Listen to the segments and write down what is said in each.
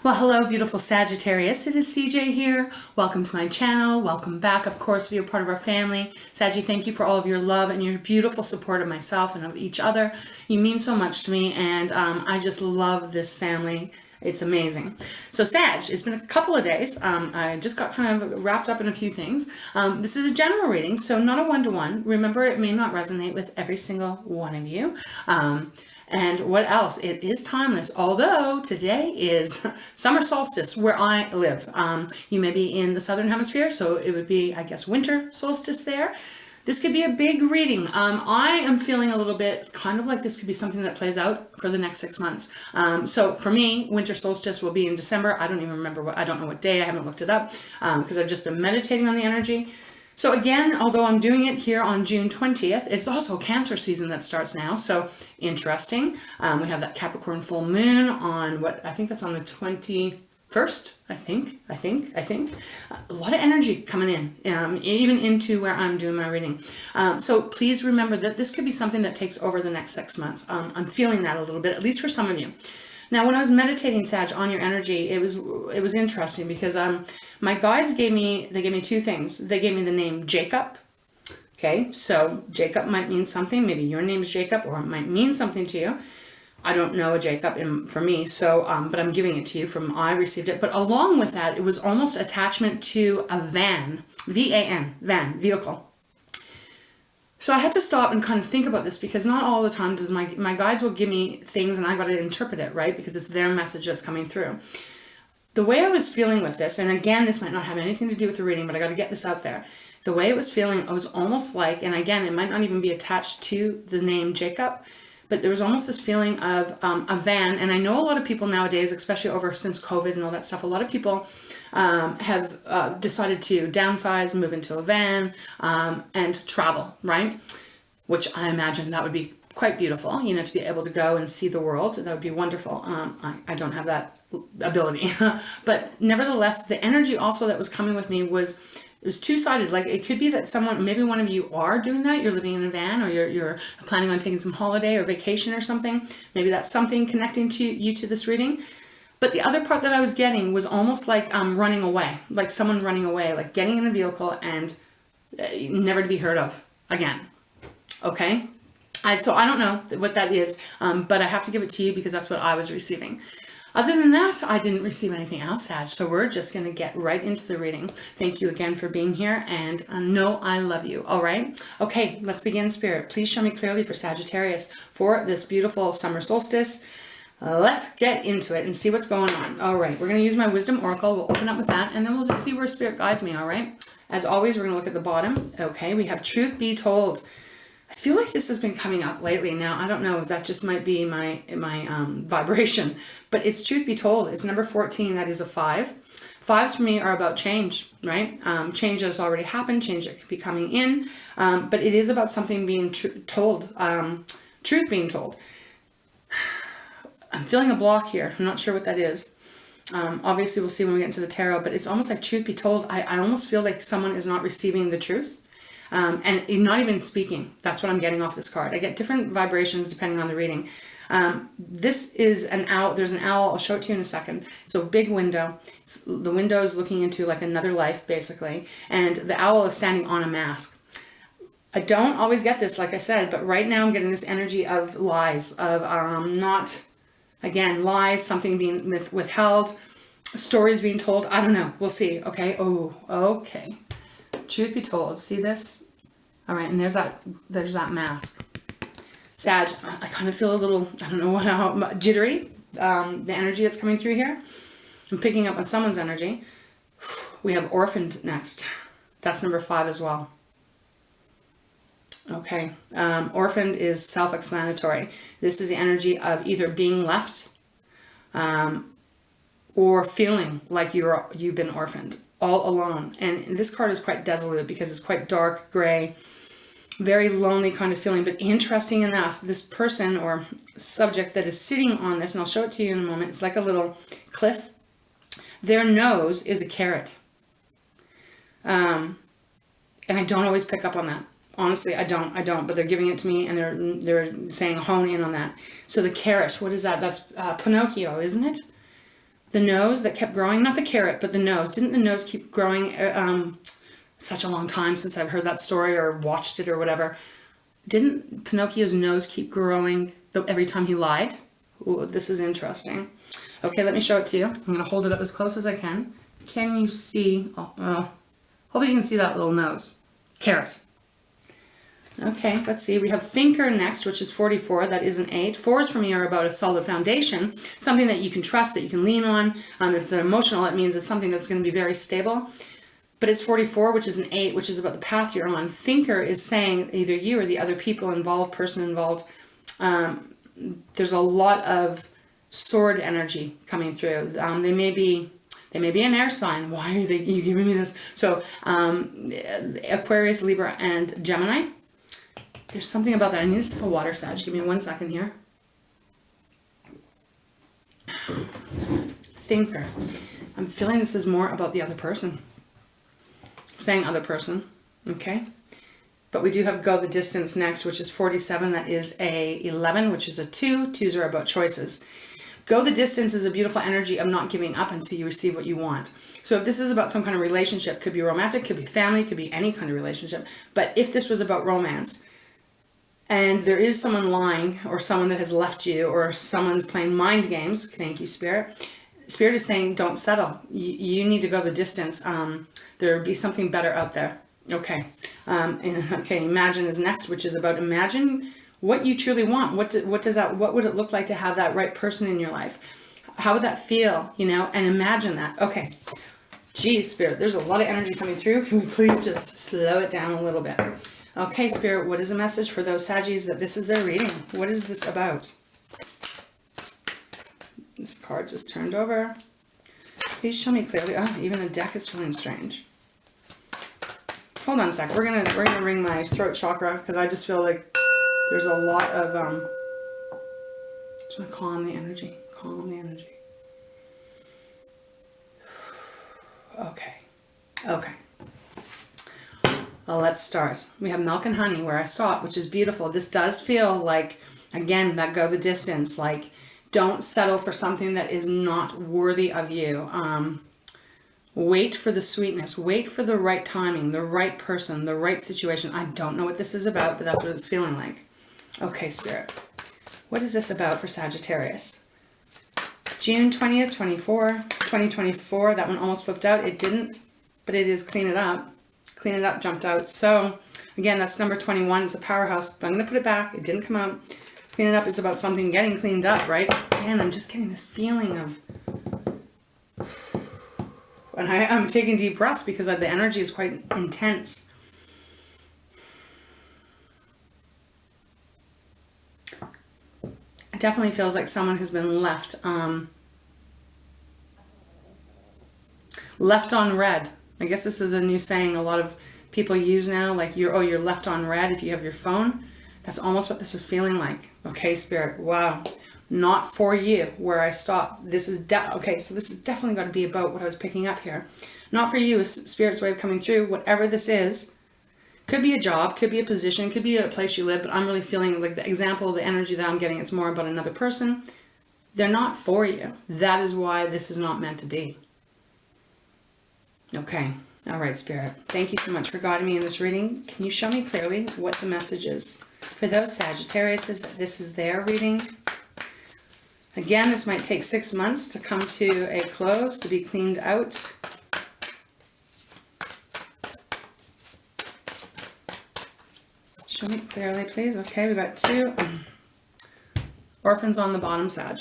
Well, hello, beautiful Sagittarius. It is CJ here. Welcome to my channel. Welcome back. Of course, if you're part of our family. Saggy, thank you for all of your love and your beautiful support of myself and of each other. You mean so much to me, and I just love this family. It's amazing. So Sag, it's been a couple of days. I just got kind of wrapped up in a few things. This is a general reading, so not a one-to-one. Remember, it may not resonate with every single one of you. And what else? It is timeless, although today is summer solstice where I live. You may be in the southern hemisphere, so it would be, I guess, winter solstice there. This could be a big reading. I am feeling a little bit kind of like this could be something that plays out for the next 6 months. So for me, winter solstice will be in December. I don't even remember I don't know what day. I haven't looked it up because I've just been meditating on the energy. So again, although I'm doing it here on June 20th, it's also Cancer season that starts now. So interesting. We have that Capricorn full moon on I think that's on the 21st, I think. A lot of energy coming in, even into where I'm doing my reading. So please remember that this could be something that takes over the next 6 months. I'm feeling that a little bit, at least for some of you. Now, when I was meditating, Sag, on your energy, it was interesting because my guides gave me two things. They gave me the name Jacob. Okay, so Jacob might mean something. Maybe your name's Jacob, or it might mean something to you. I don't know a Jacob for me, so but I'm giving it to you from I received it. But along with that, it was almost attachment to a van, V-A-N, van, vehicle. So I had to stop and kind of think about this because not all the time does my guides will give me things and I got to interpret it, right? Because it's their message that's coming through. The way I was feeling with this, and again, this might not have anything to do with the reading, but I got to get this out there. The way it was feeling, it was almost like, and again, it might not even be attached to the name Jacob, but there was almost this feeling of a van. And I know a lot of people nowadays, especially since COVID and all that stuff, a lot of people have decided to downsize, move into a van, and travel, right? Which I imagine that would be quite beautiful, to be able to go and see the world. That would be wonderful. I don't have that ability. But nevertheless, the energy also that was coming with me it was two-sided. Like it could be that maybe one of you are doing that. You're living in a van, or you're planning on taking some holiday or vacation or something. Maybe that's something connecting to you to this reading. But the other part that I was getting was almost like running away, like someone running away, like getting in a vehicle and never to be heard of again. Okay? So I don't know what that is, but I have to give it to you because that's what I was receiving. Other than that, I didn't receive anything else, Sag, so we're just going to get right into the reading. Thank you again for being here, and know I love you, all right? Okay, let's begin, Spirit. Please show me clearly for Sagittarius for this beautiful summer solstice. Let's get into it and see what's going on. All right, we're going to use my Wisdom Oracle. We'll open up with that, and then we'll just see where Spirit guides me, all right? As always, we're going to look at the bottom. Okay, we have Truth Be Told. I feel like this has been coming up lately. Now, I don't know, that just might be my vibration, but it's Truth Be Told. It's number 14. That is a 5. 5s for me are about change, right? Change that has already happened, change that could be coming in, but it is about something being told, truth being told. I'm feeling a block here. I'm not sure what that is. Obviously, we'll see when we get into the tarot, but it's almost like truth be told. I almost feel like someone is not receiving the truth. And not even speaking. That's what I'm getting off this card. I get different vibrations depending on the reading. This is an owl. There's an owl. I'll show it to you in a second. So big window. The window is looking into like another life, basically. And the owl is standing on a mask. I don't always get this, like I said, but right now I'm getting this energy of lies, of lies, something being withheld, stories being told. I don't know. We'll see. Okay. Oh, okay. Truth be told, see this? All right, and there's that mask. Sag, I kind of feel a little, I don't know how jittery, the energy that's coming through here. I'm picking up on someone's energy. We have orphaned next. That's number 5 as well. Okay, orphaned is self-explanatory. This is the energy of either being left or feeling like you've been orphaned. All alone. And this card is quite desolate because it's quite dark, gray, very lonely kind of feeling. But interesting enough, this person or subject that is sitting on this, and I'll show it to you in a moment, it's like a little cliff. Their nose is a carrot. And I don't always pick up on that. Honestly, I don't, but they're giving it to me and they're saying hone in on that. So the carrot, what is that? That's Pinocchio, isn't it? The nose that kept growing, not the carrot, but the nose. Didn't the nose keep growing such a long time since I've heard that story or watched it or whatever? Didn't Pinocchio's nose keep growing every time he lied? Ooh, this is interesting. Okay, let me show it to you. I'm going to hold it up as close as I can. Can you see? Oh, hopefully you can see that little nose. Carrot. Okay, let's see. We have thinker next, which is 44. That is an 8. 4s for me are about a solid foundation, something that you can trust, that you can lean on. If it's an emotional, it means it's something that's going to be very stable. But it's 44, which is an 8, which is about the path you're on. Thinker is saying either you or the other people involved, person involved. There's a lot of sword energy coming through. They may be an air sign. Why are you giving me this? So Aquarius, Libra, and Gemini. There's something about that. I need a sip of water, Sag. Give me 1 second here. Thinker. I'm feeling this is more about the other person. Saying other person. Okay. But we do have go the distance next, which is 47. That is a 11, which is a 2. 2s are about choices. Go the distance is a beautiful energy of not giving up until you receive what you want. So if this is about some kind of relationship, could be romantic, could be family, could be any kind of relationship. But if this was about romance, and there is someone lying, or someone that has left you, or someone's playing mind games, thank you, Spirit. Spirit is saying, don't settle. You need to go the distance. There will be something better out there. Okay. Okay, imagine is next, which is about imagine what you truly want. What would it look like to have that right person in your life? How would that feel, and imagine that. Okay. Geez, Spirit, there's a lot of energy coming through. Can we please just slow it down a little bit? Okay, Spirit, what is a message for those Saggies that this is their reading? What is this about? This card just turned over. Please show me clearly. Oh, even the deck is feeling strange. Hold on a sec. We're gonna ring my throat chakra because I just feel like there's a lot of just want to calm the energy. Calm the energy. Okay. Okay. Well, let's start. We have milk and honey where I stopped, which is beautiful. This does feel like, again, that go the distance. Like, don't settle for something that is not worthy of you. Wait for the sweetness. Wait for the right timing, the right person, the right situation. I don't know what this is about, but that's what it's feeling like. Okay, Spirit. What is this about for Sagittarius? June 20th, 2024. That one almost flipped out. It didn't, but it is clean it up. Clean it up jumped out. So, again, that's number 21. It's a powerhouse, but I'm going to put it back. It didn't come out. Clean it up is about something getting cleaned up, right? Again, I'm just getting this feeling of... And I'm taking deep breaths because the energy is quite intense. It definitely feels like someone has been left left on red. I guess this is a new saying a lot of people use now, like you're left on red if you have your phone. That's almost what this is feeling like. Okay, Spirit. Wow. Not for you, where I stopped. This is okay, so this is definitely got to be about what I was picking up here. Not for you is Spirit's way of coming through. Whatever this is, could be a job, could be a position, could be a place you live, but I'm really feeling like the example, the energy that I'm getting, it's more about another person. They're not for you. That is why this is not meant to be. Okay. All right, Spirit. Thank you so much for guiding me in this reading. Can you show me clearly what the message is for those Sagittarius that this is their reading? Again, this might take 6 months to come to a close, to be cleaned out. Show me clearly, please. Okay, we got 2 orphans on the bottom, Sag.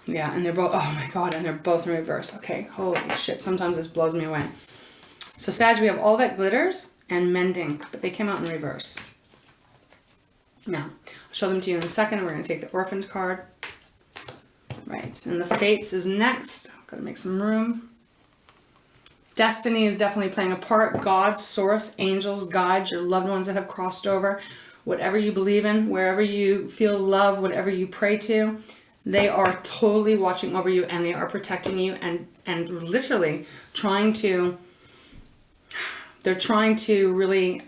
Yeah, and they're both, oh my God, and they're both in reverse. Okay, holy shit, sometimes this blows me away. So Sag, we have all that glitters and mending, but they came out in reverse. Now, I'll show them to you in a second. We're going to take the orphaned card. Right, and the Fates is next. Got to make some room. Destiny is definitely playing a part. God, source, angels, guides, your loved ones that have crossed over. Whatever you believe in, wherever you feel love, whatever you pray to, they are totally watching over you and they are protecting you and literally trying to, they're trying to really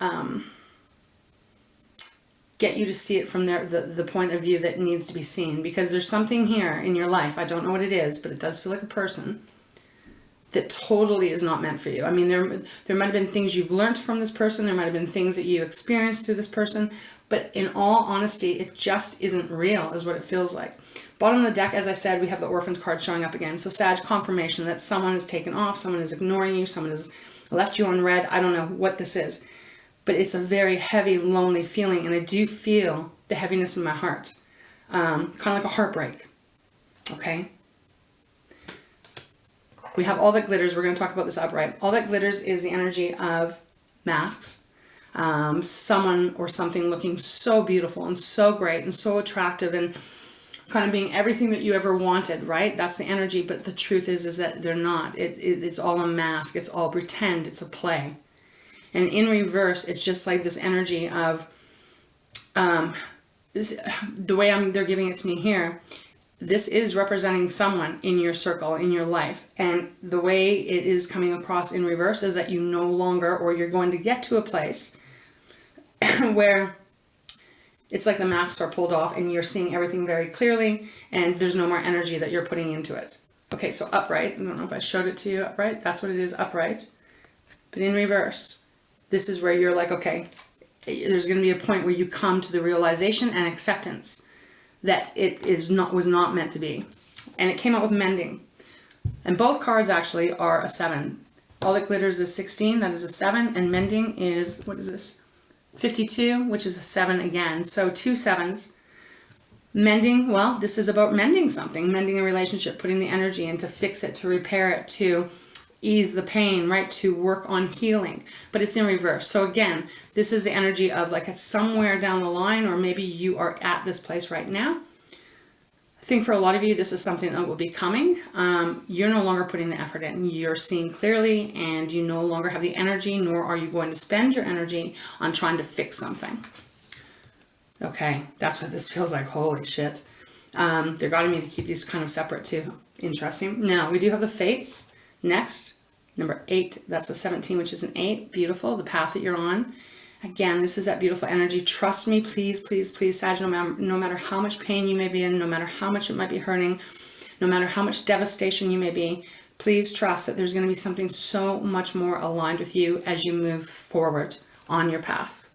get you to see it from the point of view that needs to be seen, because there's something here in your life, I don't know what it is, but it does feel like a person that totally is not meant for you. I mean, there might have been things you've learned from this person, there might have been things that you experienced through this person, but in all honesty, it just isn't real, is what it feels like. Bottom of the deck, as I said, we have the Orphans card showing up again. So Sag, confirmation that someone has taken off, someone is ignoring you, someone has left you on red. I don't know what this is, but it's a very heavy, lonely feeling, and I do feel the heaviness in my heart, kind of like a heartbreak, okay? We have All That Glitters. We're going to talk about this upright. All That Glitters is the energy of masks. Someone or something looking so beautiful and so great and so attractive and kind of being everything that you ever wanted, right? That's the energy, but the truth is that they're not. It's all a mask. It's all pretend. It's a play. And in reverse, it's just like this energy of, the way they're giving it to me here, this is representing someone in your circle, in your life. And the way it is coming across in reverse is that you no longer, or you're going to get to a place where it's like the masks are pulled off and you're seeing everything very clearly and there's no more energy that you're putting into it. Okay, so upright. I don't know if I showed it to you. Upright, that's what it is, upright. But in reverse, this is where you're like, okay, there's going to be a point where you come to the realization and acceptance that it was not meant to be. And it came out with mending. And both cards actually are a 7. All That Glitters is 16, that is a 7. And mending is, what is this? 52, which is a 7 again. So 2 7s. Mending, well, this is about mending something, mending a relationship, putting the energy in to fix it, to repair it, to ease the pain, right? To work on healing, but it's in reverse. So again, this is the energy of like it's somewhere down the line, or maybe you are at this place right now. I think for a lot of you, this is something that will be coming. You're no longer putting the effort in. You're seeing clearly and you no longer have the energy, nor are you going to spend your energy on trying to fix something. Okay, that's what this feels like. Holy shit. They're guiding me to keep these kind of separate too. Interesting. Now, we do have the Fates. Next, number 8, that's a 17, which is an 8. Beautiful, the path that you're on. Again, this is that beautiful energy. Trust me, please, please, please, Sag, no matter how much pain you may be in, no matter how much it might be hurting, no matter how much devastation you may be, please trust that there's going to be something so much more aligned with you as you move forward on your path.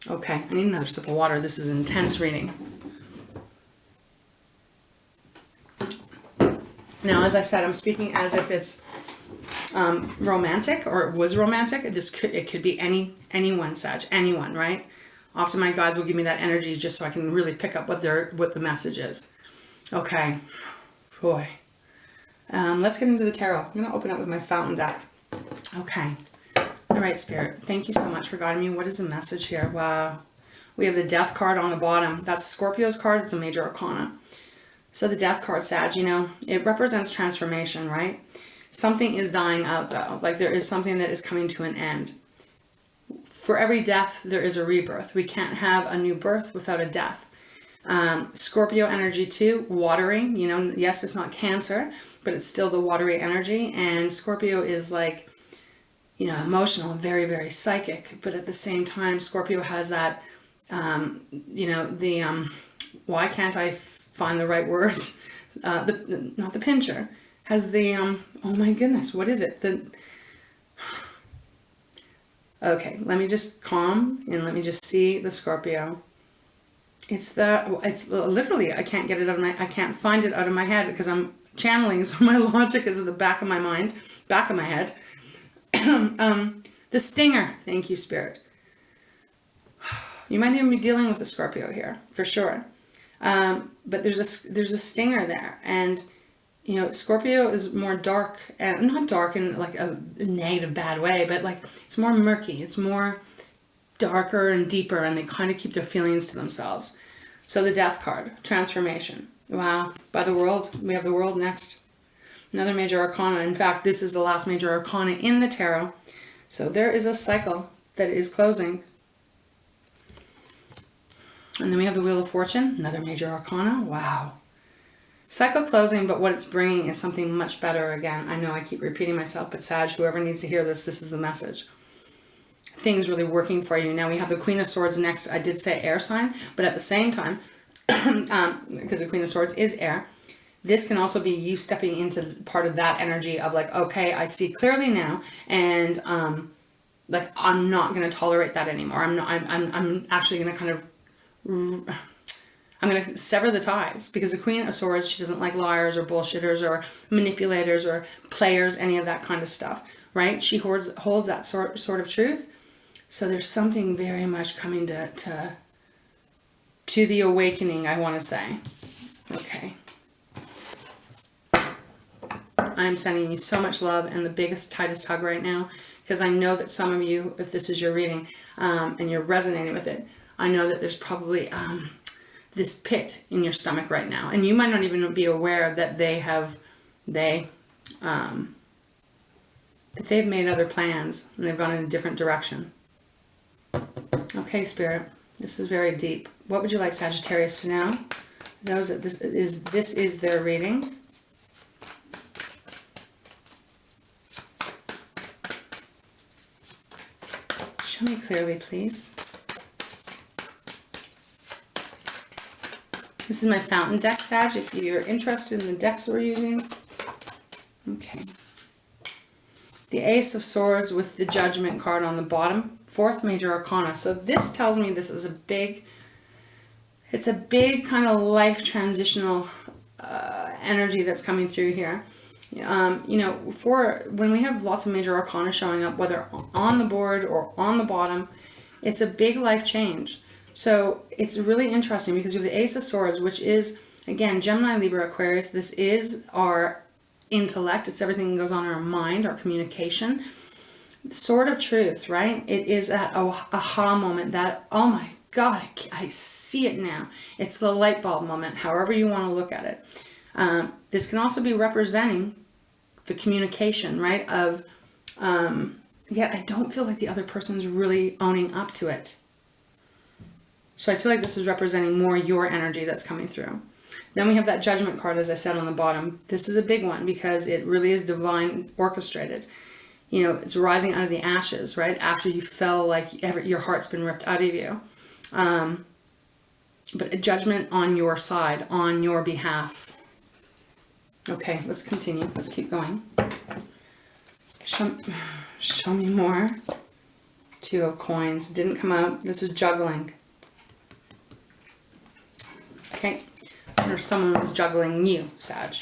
Okay, I need another sip of water. This is an intense reading. Now, as I said, I'm speaking as if it's romantic, or it was romantic. It could be anyone, Sag, anyone, right? Often my guides will give me that energy just so I can really pick up what the message is. Okay, boy. Let's get into the tarot. I'm going to open up with my fountain deck. Okay. All right, Spirit. Thank you so much for guiding me. What is the message here? Wow. We have the Death card on the bottom. That's Scorpio's card. It's a major arcana. So the Death card, Sag, you know, it represents transformation, right? Something is dying out, though. Like there is something that is coming to an end. For every death, there is a rebirth. We can't have a new birth without a death. Scorpio energy too, watery. You know, yes, it's not Cancer, but it's still the watery energy. And Scorpio is like, you know, emotional, very, very psychic. But at the same time, Scorpio has that, you know, the, why can't I find the right words? Not the pincher. Has the, oh my goodness, what is it? Okay, let me just calm and let me just see the Scorpio. It's literally, I can't get it out of I can't find it out of my head because I'm channeling, so my logic is at the back of my mind, back of my head. The stinger, thank you, Spirit. You might even be dealing with a Scorpio here, for sure. But there's a stinger there, and you know, Scorpio is more dark, and not dark in like a negative bad way, but like it's more murky, it's more darker and deeper, and they kind of keep their feelings to themselves. So the Death card, transformation. Wow, by the World. We have the World next. Another major arcana. In fact, this is the last major arcana in the tarot. So there is a cycle that is closing. And then we have the Wheel of Fortune, another major arcana. Wow. Cycle closing, but what it's bringing is something much better. Again, I know I keep repeating myself, but Sag, whoever needs to hear this, this is the message. things really working for you. Now we have the Queen of Swords next. I did say air sign, but at the same time, because the Queen of Swords is air, this can also be you stepping into part of that energy of like, okay, I see clearly now, and like I'm not going to tolerate that anymore. I'm actually going to kind of, I'm going to sever the ties, because the Queen of Swords, she doesn't like liars or bullshitters or manipulators or players, any of that kind of stuff, right? She holds that sort of truth. So there's something very much coming to the awakening, I want to say. Okay. I'm sending you so much love and the biggest, tightest hug right now, because I know that some of you, if this is your reading and you're resonating with it, I know that there's probably this pit in your stomach right now, and you might not even be aware that that they've made other plans and they've gone in a different direction. Okay, Spirit, this is very deep. What would you like Sagittarius to know? Knows that this is their reading. Show me clearly, please. This is my fountain deck, Sag, if you're interested in the decks we're using. Okay. The Ace of Swords with the Judgment card on the bottom. Fourth major arcana. So this tells me this is it's a big kind of life transitional energy that's coming through here. You know, for when we have lots of major arcana showing up, whether on the board or on the bottom, it's a big life change. So it's really interesting because you have the Ace of Swords, which is, again, Gemini, Libra, Aquarius. This is our intellect. It's everything that goes on in our mind, our communication. Sword of Truth, right? It is that aha moment, that, oh my God, I see it now. It's the light bulb moment, however you want to look at it. This can also be representing the communication, right? Of, yet I don't feel like the other person's really owning up to it. So I feel like this is representing more your energy that's coming through. Then we have that Judgment card, as I said, on the bottom. This is a big one because it really is divine orchestrated. You know, it's rising out of the ashes, right? After you felt like your heart's been ripped out of you. But a judgment on your side, on your behalf. Okay, let's continue. Let's keep going. Show me more. Two of Coins. Didn't come out. This is juggling. Okay. Or someone was juggling you, Sag.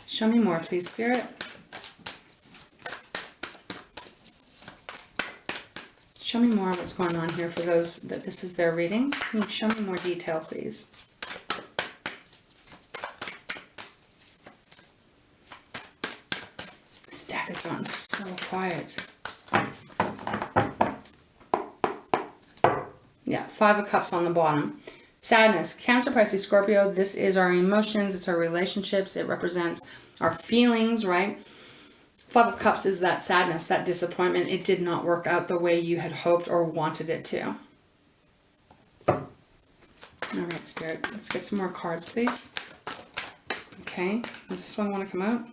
Show me more, please, Spirit. Show me more of what's going on here for those that this is their reading. Can you show me more detail, please? This deck has gone so quiet. Yeah, Five of Cups on the bottom. Sadness, Cancer, Pisces, Scorpio. This is our emotions. It's our relationships. It represents our feelings, right? Five of Cups is that sadness, that disappointment. It did not work out the way you had hoped or wanted it to. All right, Spirit. Let's get some more cards, please. Okay. Does this one want to come out?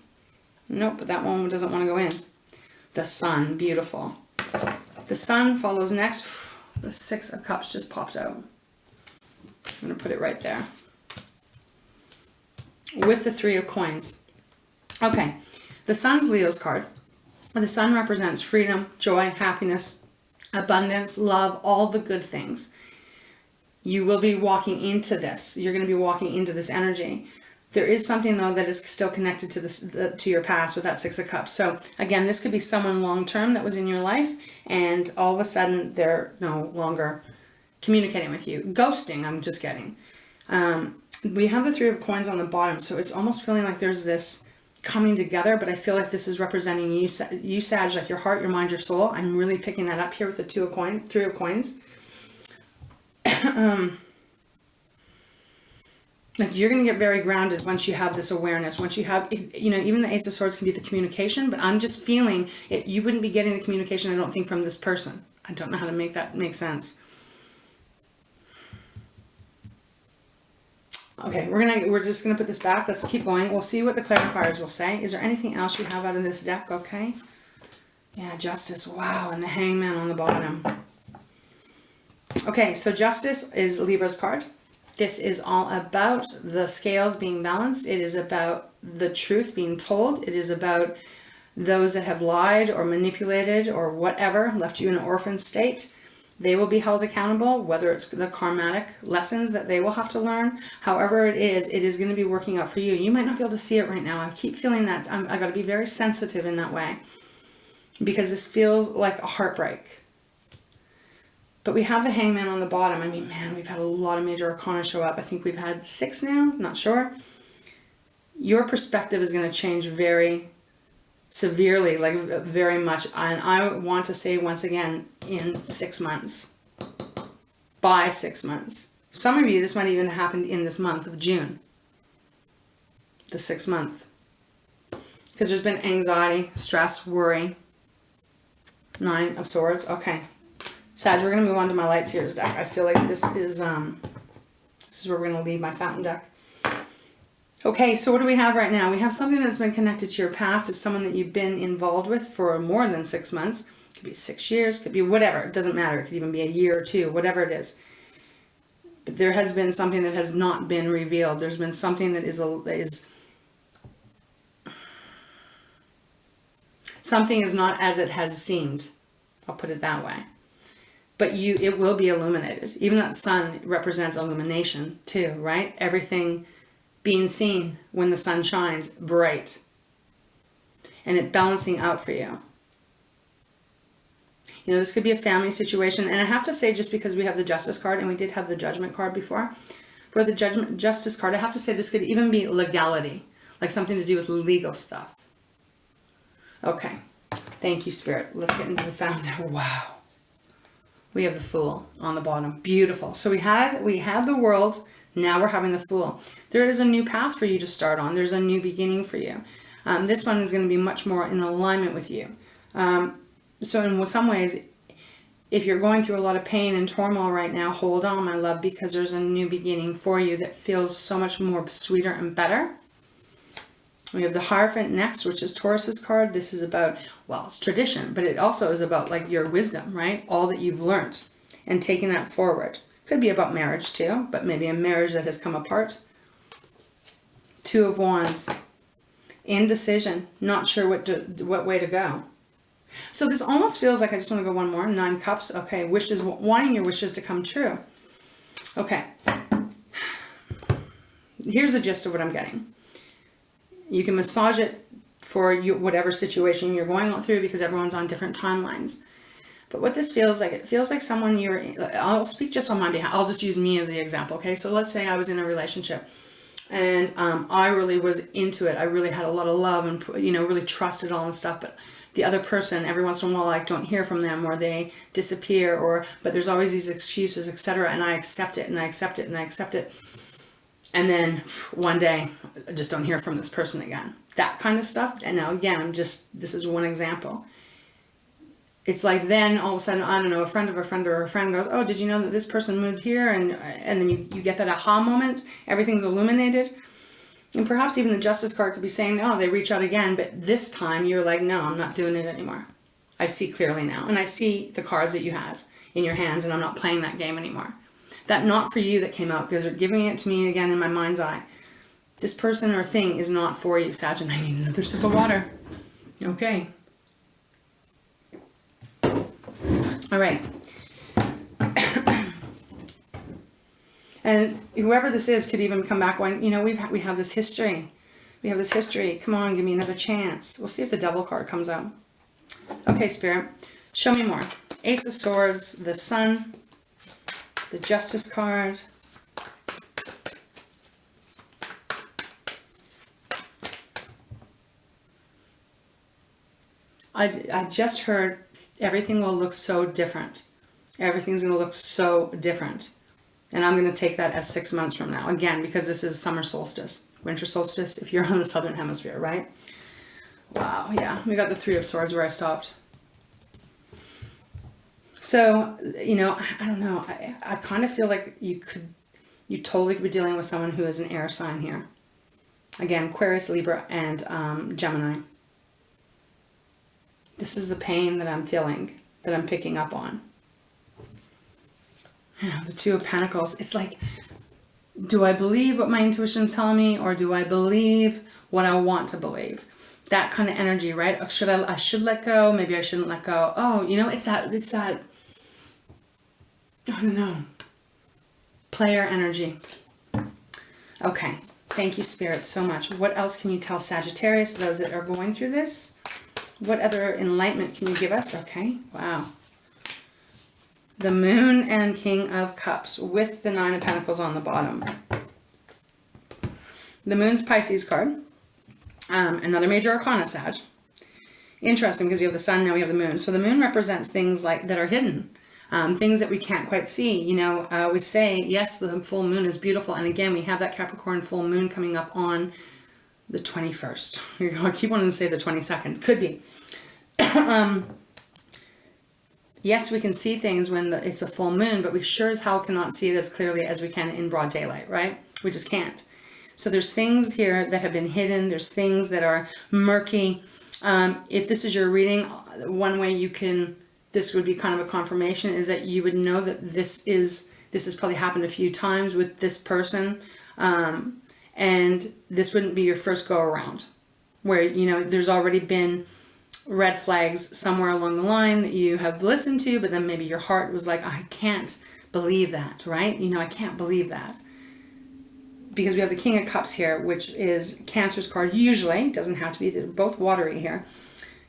Nope, but that one doesn't want to go in. The Sun. Beautiful. The Sun follows next. The Six of Cups just popped out. I'm going to put it right there. With the Three of Coins. Okay. The Sun's Leo's card. The Sun represents freedom, joy, happiness, abundance, love, all the good things. You will be walking into this. You're going to be walking into this energy. There is something, though, that is still connected to this, to your past with that Six of Cups. So, again, this could be someone long-term that was in your life, and all of a sudden they're no longer communicating with you. Ghosting, I'm just getting. We have the Three of Coins on the bottom, so it's almost feeling like there's this coming together, but I feel like this is representing you, Sag, like your heart, your mind, your soul. I'm really picking that up here with the Three of Coins. Like you're going to get very grounded once you have this awareness, once you have, you know, even the Ace of Swords can be the communication, but I'm just feeling it. You wouldn't be getting the communication, I don't think, from this person. I don't know how to make that make sense. Okay, we're just gonna put this back. Let's keep going. We'll see what the clarifiers will say. Is there anything else you have out of this deck? Okay. Yeah, Justice. Wow, and the Hangman on the bottom. Okay, so Justice is Libra's card. This is all about the scales being balanced. It is about the truth being told. It is about those that have lied or manipulated or whatever, left you in an orphan state. They will be held accountable, whether it's the karmatic lessons that they will have to learn. However it is going to be working out for you. You might not be able to see it right now. I keep feeling that. I got to be very sensitive in that way, because this feels like a heartbreak. But we have the Hangman on the bottom. I mean, man, we've had a lot of major arcana show up. I think we've had 6 now, not sure. Your perspective is going to change very severely, like very much. And I want to say once again, in 6 months. By 6 months. Some of you, this might even happen in this month of June. The 6th month. Because there's been anxiety, stress, worry. 9 of Swords. Okay. Sag, we're going to move on to my Light Seers deck. I feel like this is where we're going to leave my Fountain deck. Okay, so what do we have right now? We have something that's been connected to your past. It's someone that you've been involved with for more than 6 months. It could be 6 years, could be whatever. It doesn't matter. It could even be a year or 2, whatever it is. But there has been something that has not been revealed. There's been something that something is not as it has seemed. I'll put it that way. But it will be illuminated. Even that sun represents illumination too, right? Everything being seen when the sun shines bright. And it balancing out for you. You know, this could be a family situation. And I have to say, just because we have the Justice card, and we did have the Judgment card before, for the Justice card, I have to say this could even be legality. Like something to do with legal stuff. Okay. Thank you, Spirit. Let's get into the Fountain. Wow. We have the Fool on the bottom. Beautiful. So we had the World. Now we're having the Fool. There is a new path for you to start on. There's a new beginning for you. This one is going to be much more in alignment with you. So in some ways, if you're going through a lot of pain and turmoil right now, hold on, my love, because there's a new beginning for you that feels so much more sweeter and better. We have the Hierophant next, which is Taurus's card. This is about, well, it's tradition, but it also is about like your wisdom, right? All that you've learned and taking that forward. Could be about marriage too, but maybe a marriage that has come apart. 2 of Wands. Indecision. Not sure what way to go. So this almost feels like, I just want to go one more. 9 Cups. Okay, wishes, wanting your wishes to come true. Okay. Here's the gist of what I'm getting. You can massage it for whatever situation you're going through, because everyone's on different timelines. But what this feels like, it feels like someone I'll speak just on my behalf. I'll just use me as the example, okay? So let's say I was in a relationship and I really was into it. I really had a lot of love and, really trusted all and stuff. But the other person, every once in a while, I don't hear from them, or they disappear, but there's always these excuses, etc. And I accept it and I accept it and I accept it. And then one day, I just don't hear from this person again. That kind of stuff. And now again, this is one example. It's like then all of a sudden, I don't know, a friend of a friend or a friend goes, oh, did you know that this person moved here? And then you get that aha moment. Everything's illuminated. And perhaps even the Justice card could be saying, oh, they reach out again. But this time you're like, no, I'm not doing it anymore. I see clearly now. And I see the cards that you have in your hands, and I'm not playing that game anymore. That not for you that came out, because they're giving it to me again in my mind's eye. This person or thing is not for you, Sag, and I need another sip of water. Okay. All right. And whoever this is could even come back when, we have this history. We have this history. Come on, give me another chance. We'll see if the Devil card comes out. Okay, Spirit. Show me more. Ace of Swords, the Sun, the Justice card. I just heard everything will look so different. Everything's going to look so different. And I'm going to take that as 6 months from now. Again, because this is summer solstice, winter solstice, if you're on the southern hemisphere, right? Wow, yeah. We got the 3 of Swords where I stopped. So, I don't know. I kind of feel like you totally could be dealing with someone who is an air sign here. Again, Aquarius, Libra, and Gemini. This is the pain that I'm feeling, that I'm picking up on. The Two of Pentacles. It's like, do I believe what my intuition's telling me, or do I believe what I want to believe? That kind of energy, right? I should let go. Maybe I shouldn't let go. Oh, you know, it's that, I don't know, player energy. Okay. Thank you, Spirit, so much. What else can you tell Sagittarius, those that are going through this? What other enlightenment can you give us? Okay. Wow. The Moon and King of Cups with the Nine of Pentacles on the bottom. The Moon's Pisces card. Another major arcana, Sag. Interesting, because you have the Sun, now we have the Moon. So the Moon represents things like that are hidden. Things that we can't quite see. You know, I always say, yes, the full moon is beautiful. And again, we have that Capricorn full moon coming up on the 21st. I keep wanting to say the 22nd. Could be. Yes, we can see things when it's a full moon, but we sure as hell cannot see it as clearly as we can in broad daylight, right? We just can't. So there's things here that have been hidden. There's things that are murky. If this is your reading, one way you can... this would be kind of a confirmation, is that you would know that this has probably happened a few times with this person. And this wouldn't be your first go around, where, you know, there's already been red flags somewhere along the line that you have listened to, but then maybe your heart was like, I can't believe that, right? You know, I can't believe that. Because we have the King of Cups here, which is Cancer's card usually, doesn't have to be, they're both watery here,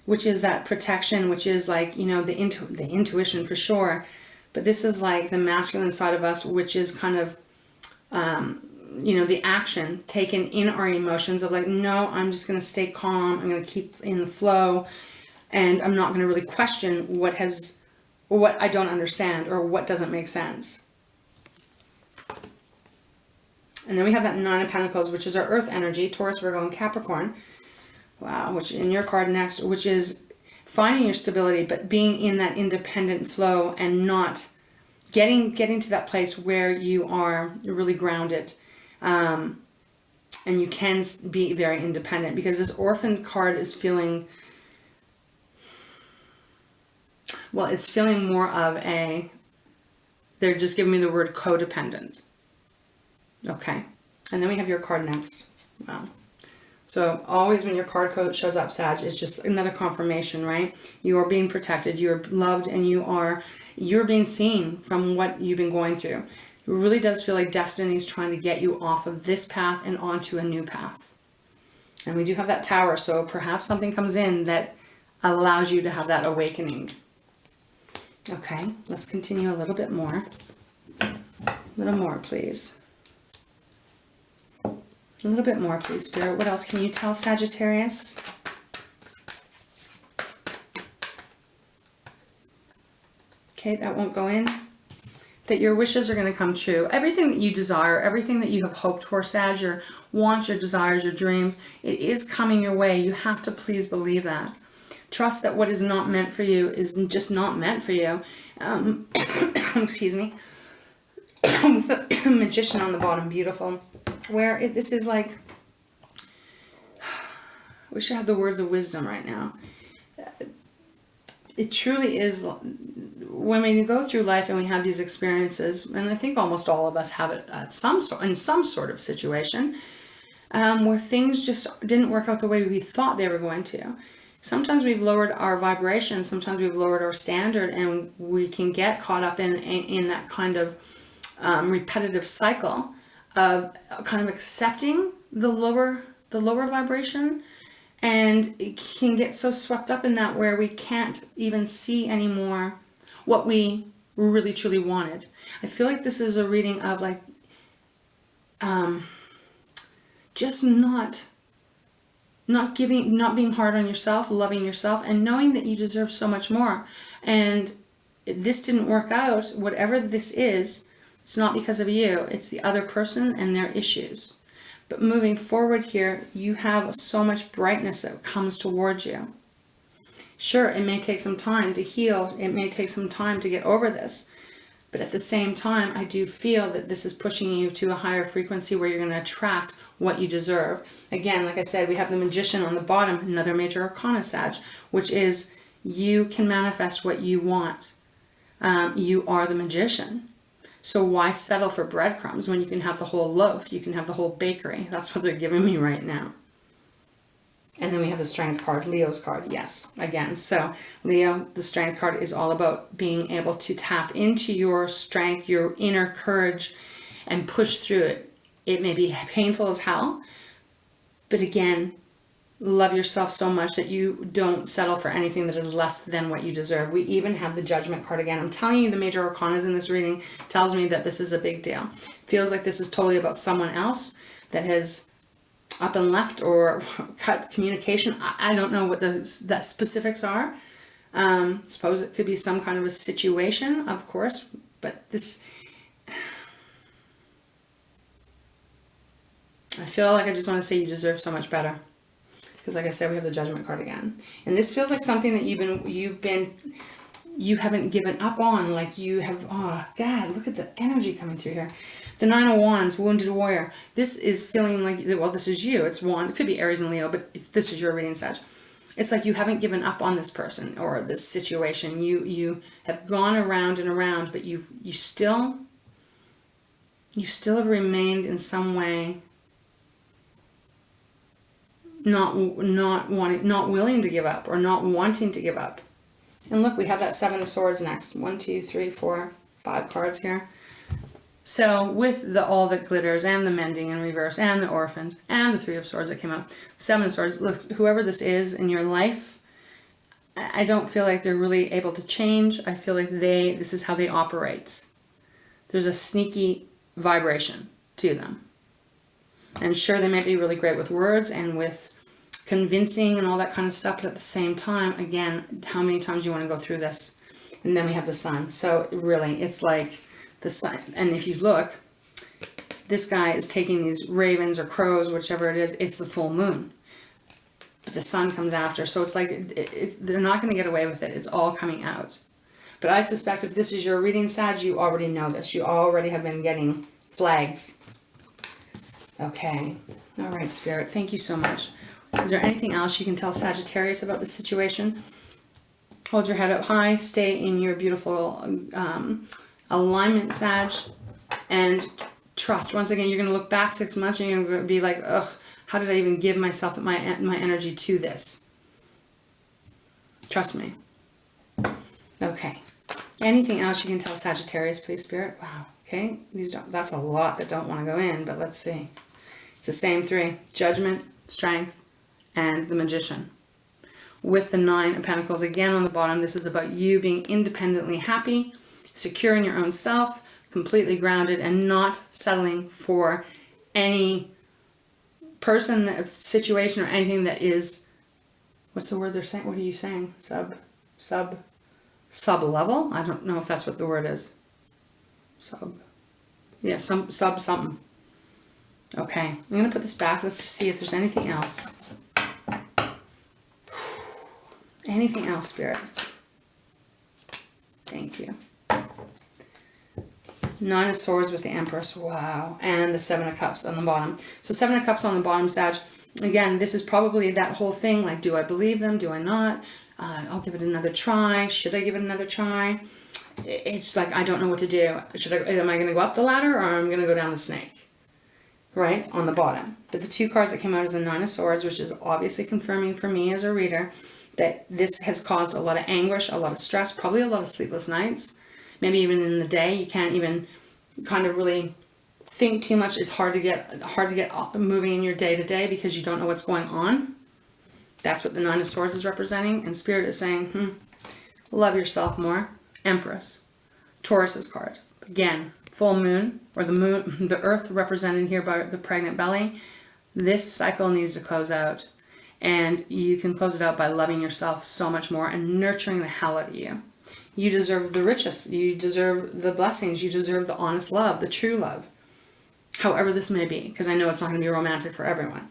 which is that protection, which is like, you know, the intuition for sure. But this is like the masculine side of us, which is kind of, you know, the action taken in our emotions of like, no, I'm just going to stay calm. I'm going to keep in the flow. And I'm not going to really question what I don't understand or what doesn't make sense. And then we have that Nine of Pentacles, which is our earth energy, Taurus, Virgo, and Capricorn. Wow, which in your card next, which is finding your stability, but being in that independent flow and not getting to that place where you're really grounded. And you can be very independent, because this Orphan card is feeling, well, it's feeling more of a, they're just giving me the word codependent. Okay. And then we have your card next. Wow. So always when your card code shows up, Sag, it's just another confirmation, right? You are being protected, you're loved, and you're being seen from what you've been going through. It really does feel like destiny is trying to get you off of this path and onto a new path. And we do have that Tower, so perhaps something comes in that allows you to have that awakening. Okay, let's continue a little bit more. A little more, please. A little bit more, please, Spirit. What else can you tell Sagittarius? Okay, that won't go in. That your wishes are going to come true. Everything that you desire, everything that you have hoped for, Sag, your wants, your desires, your dreams, it is coming your way. You have to please believe that. Trust that what is not meant for you is just not meant for you. Excuse me. With the Magician on the bottom, beautiful. Where this is like, I wish I had the words of wisdom right now. It truly is, when we go through life and we have these experiences, and I think almost all of us have it at in some sort of situation, where things just didn't work out the way we thought they were going to. Sometimes we've lowered our vibration, sometimes we've lowered our standard, and we can get caught up in that kind of repetitive cycle of kind of accepting the lower vibration, and it can get so swept up in that where we can't even see anymore what we really truly wanted. I feel like this is a reading of like just not being hard on yourself, loving yourself, and knowing that you deserve so much more. And this didn't work out, whatever this is, it's not because of you, it's the other person and their issues. But moving forward here, you have so much brightness that comes towards you. Sure, it may take some time to heal, it may take some time to get over this, but at the same time, I do feel that this is pushing you to a higher frequency where you're going to attract what you deserve. Again, like I said, we have the Magician on the bottom, another major arcana, Sag, which is You can manifest what you want. You are the magician. So why settle for breadcrumbs when you can have the whole loaf? You can have the whole bakery. That's what they're giving me right now. And then we have the Strength card, Leo's card. Yes, again. So Leo, the Strength card is all about being able to tap into your strength, your inner courage, and push through it. It may be painful as hell, but again, love yourself so much that you don't settle for anything that is less than what you deserve. We even have the Judgment card again. I'm telling you, the major arcanas in this reading tells me that this is a big deal. Feels like this is totally about someone else that has up and left or cut communication. I don't know what the specifics are. Suppose it could be some kind of a situation, of course, but this, I feel like I just want to say you deserve so much better. Because like I said, we have the Judgment card again. And this feels like something that you haven't given up on. Like you have, oh God, look at the energy coming through here. The Nine of Wands, Wounded Warrior. This is feeling like, well, this is you. It's Wand. It could be Aries and Leo, but this is your reading, Sag. It's like you haven't given up on this person or this situation. You have gone around and around, but you still have remained in some way not willing to give up or not wanting to give up. And look, we have that Seven of Swords next. 1, 2, 3, 4, 5 cards here. So with all that glitters and the Mending in reverse and the Orphaned and the Three of Swords that came up, Seven of Swords, look, whoever this is in your life, I don't feel like they're really able to change. I feel like this is how they operate. There's a sneaky vibration to them. And sure, they might be really great with words and with convincing and all that kind of stuff, but at the same time, again, how many times do you want to go through this? And then we have the Sun. So really, it's like the Sun. And if you look, this guy is taking these ravens or crows, whichever it is, it's the full moon. But the Sun comes after. So it's like, they're not going to get away with it. It's all coming out. But I suspect if this is your reading, Sag, you already know this. You already have been getting flags. Okay. All right, Spirit. Thank you so much. Is there anything else you can tell Sagittarius about the situation? Hold your head up high. Stay in your beautiful alignment, Sag. And trust. Once again, you're going to look back 6 months and you're going to be like, ugh, how did I even give myself my energy to this? Trust me. Okay. Anything else you can tell Sagittarius, please, Spirit? Wow. Okay. That's a lot that don't want to go in, but let's see. It's the same three. Judgment, Strength, and the Magician. With the Nine of Pentacles again on the bottom, this is about you being independently happy, secure in your own self, completely grounded, and not settling for any person, situation, or anything that is, what's the word they're saying? What are you saying? Sub level? I don't know if that's what the word is. Yeah, sub something. Okay, I'm going to put this back. Let's just see if there's anything else. Anything else, Spirit? Thank you. Nine of Swords with the Empress. Wow. And the Seven of Cups on the bottom. So Seven of Cups on the bottom, Sag. Again, this is probably that whole thing. Like, do I believe them? Do I not? I'll give it another try. Should I give it another try? It's like, I don't know what to do. Am I going to go up the ladder or am I going to go down the snake? Right, on the bottom. But the two cards that came out is the Nine of Swords, which is obviously confirming for me as a reader that this has caused a lot of anguish, a lot of stress, probably a lot of sleepless nights. Maybe even in the day, you can't even kind of really think too much. It's hard to get moving in your day to day because you don't know what's going on. That's what the Nine of Swords is representing. And Spirit is saying, love yourself more. Empress. Taurus's card. Again, full moon, or the moon, the earth represented here by the pregnant belly. This cycle needs to close out. And you can close it out by loving yourself so much more and nurturing the hell out of you. You deserve the riches. You deserve the blessings. You deserve the honest love, the true love. However this may be, because I know it's not going to be romantic for everyone.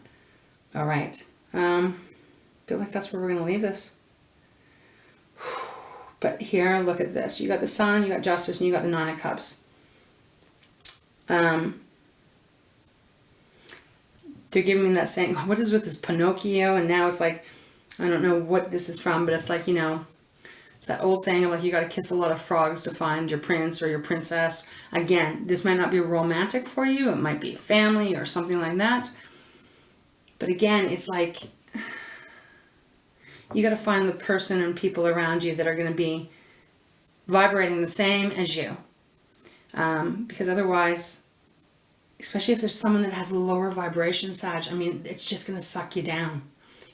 All right. Feel like that's where we're going to leave this. But here, look at this. You got the Sun, you got Justice, and you got the Nine of Cups. They're giving me that saying, what is with this Pinocchio? And now it's like, I don't know what this is from, but it's like, you know, It's that old saying of like, you got to kiss a lot of frogs to find your prince or your princess. Again, this might not be romantic for you. It might be family or something like that. But again, it's like, you got to find the person and people around you that are going to be vibrating the same as you. Because otherwise, especially if there's someone that has a lower vibration, Sag, I mean, it's just going to suck you down.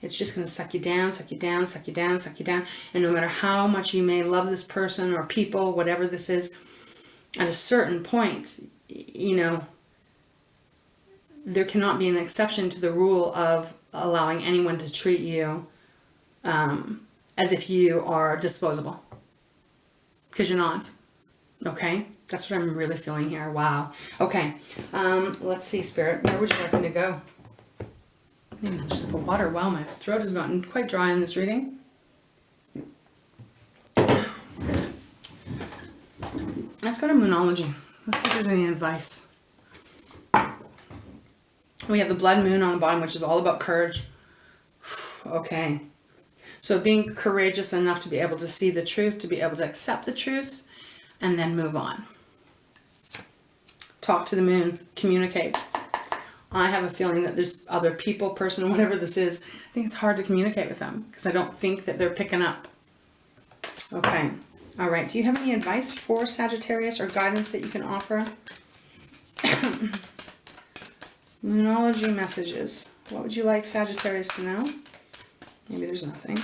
It's just going to suck you down, suck you down, suck you down, suck you down. And no matter how much you may love this person or people, whatever this is, at a certain point, you know, there cannot be an exception to the rule of allowing anyone to treat you as if you are disposable. Because you're not. Okay? That's what I'm really feeling here. Wow. Okay. Let's see, Spirit. Where would you like me to go? Just sip of water. Wow, my throat has gotten quite dry in this reading. Let's go to Moonology. Let's see if there's any advice. We have the blood moon on the bottom, which is all about courage. Okay. So being courageous enough to be able to see the truth, to be able to accept the truth, and then move on. Talk to the moon. Communicate. I have a feeling that there's other people, person, whatever this is. I think it's hard to communicate with them because I don't think that they're picking up. Okay. All right. Do you have any advice for Sagittarius or guidance that you can offer? Moonology messages. What would you like Sagittarius to know? Maybe there's nothing.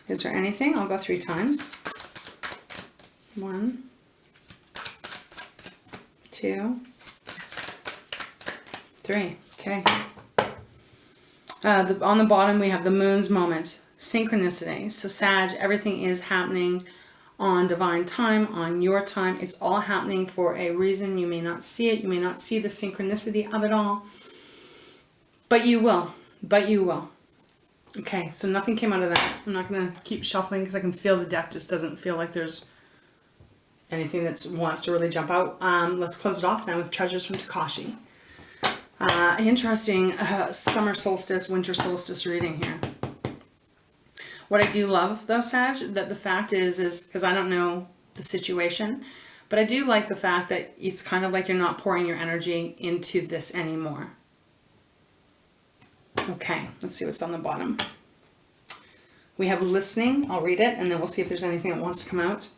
Is there anything? I'll go 3 times. 1, 2, 3. Okay. On the bottom, we have the moon's moment. Synchronicity. So Sag, everything is happening on divine time, on your time. It's all happening for a reason. You may not see it. You may not see the synchronicity of it all. But you will. But you will. Okay, so nothing came out of that. I'm not going to keep shuffling because I can feel the deck just doesn't feel like there's anything that wants to really jump out. Let's close it off then with Treasures from Takashi. Interesting summer solstice, winter solstice reading here. What I do love though, Sag, that the fact is because I don't know the situation, but I do like the fact that it's kind of like you're not pouring your energy into this anymore. Okay, let's see what's on the bottom. We have listening. I'll read it and then we'll see if there's anything that wants to come out.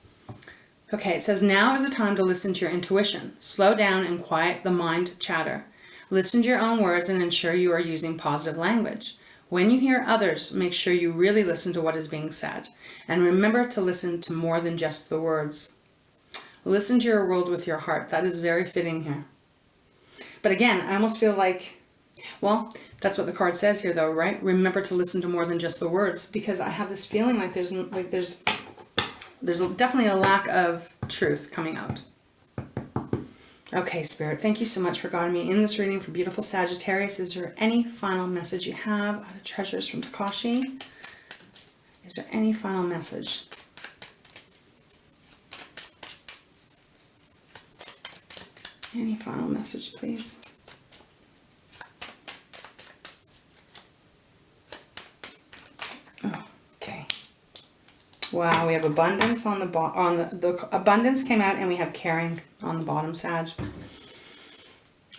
Okay, it says, now is a time to listen to your intuition. Slow down and quiet the mind chatter. Listen to your own words and ensure you are using positive language. When you hear others, make sure you really listen to what is being said. And remember to listen to more than just the words. Listen to your world with your heart. That is very fitting here. But again, I almost feel like, well, that's what the card says here though, right? Remember to listen to more than just the words, because I have this feeling like there's definitely a lack of truth coming out. Okay, Spirit, thank you so much for guiding me in this reading for beautiful Sagittarius. Is there any final message you have out of Treasures from Takashi? Is there any final message? Any final message, please? Wow, we have abundance on the bottom. The abundance came out, and we have caring on the bottom, Sag.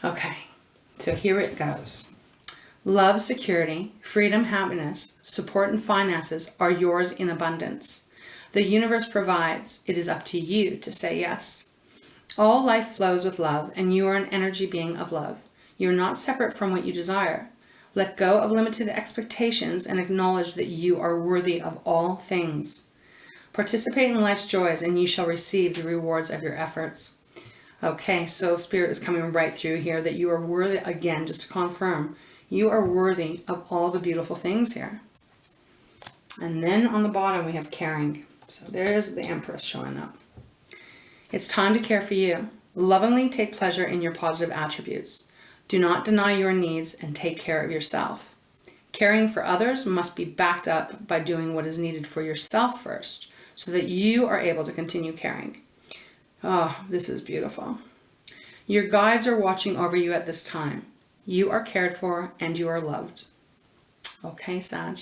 Okay, so here it goes. Love, security, freedom, happiness, support, and finances are yours in abundance. The universe provides. It is up to you to say yes. All life flows with love, and you are an energy being of love. You are not separate from what you desire. Let go of limited expectations and acknowledge that you are worthy of all things. Participate in life's joys and you shall receive the rewards of your efforts. Okay, so Spirit is coming right through here that you are worthy, again, just to confirm, you are worthy of all the beautiful things here. And then on the bottom we have caring. So there's the Empress showing up. It's time to care for you. Lovingly take pleasure in your positive attributes. Do not deny your needs and take care of yourself. Caring for others must be backed up by doing what is needed for yourself first, so that you are able to continue caring. Oh, this is beautiful. Your guides are watching over you at this time. You are cared for and you are loved. Okay, Sag.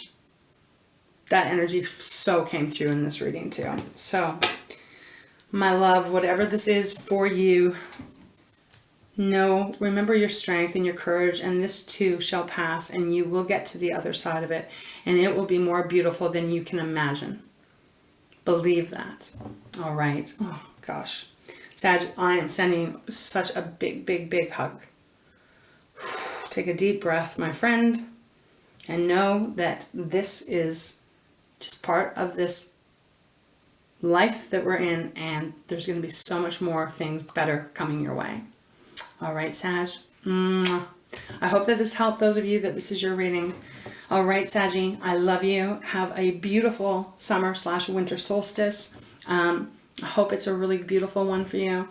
That energy so came through in this reading too. So, my love, whatever this is for you, remember your strength and your courage, and this too shall pass, and you will get to the other side of it, and it will be more beautiful than you can imagine. Believe that. All right. Oh, gosh. Sag, I am sending such a big, big, big hug. Take a deep breath, my friend, and know that this is just part of this life that we're in, and there's going to be so much more things better coming your way. All right, Sag. I hope that this helped those of you that this is your reading. All right, Saggy, I love you. Have a beautiful summer/winter solstice. I hope it's a really beautiful one for you.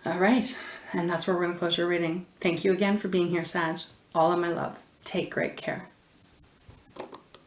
All right, and that's where we're going to close your reading. Thank you again for being here, Sag. All of my love. Take great care.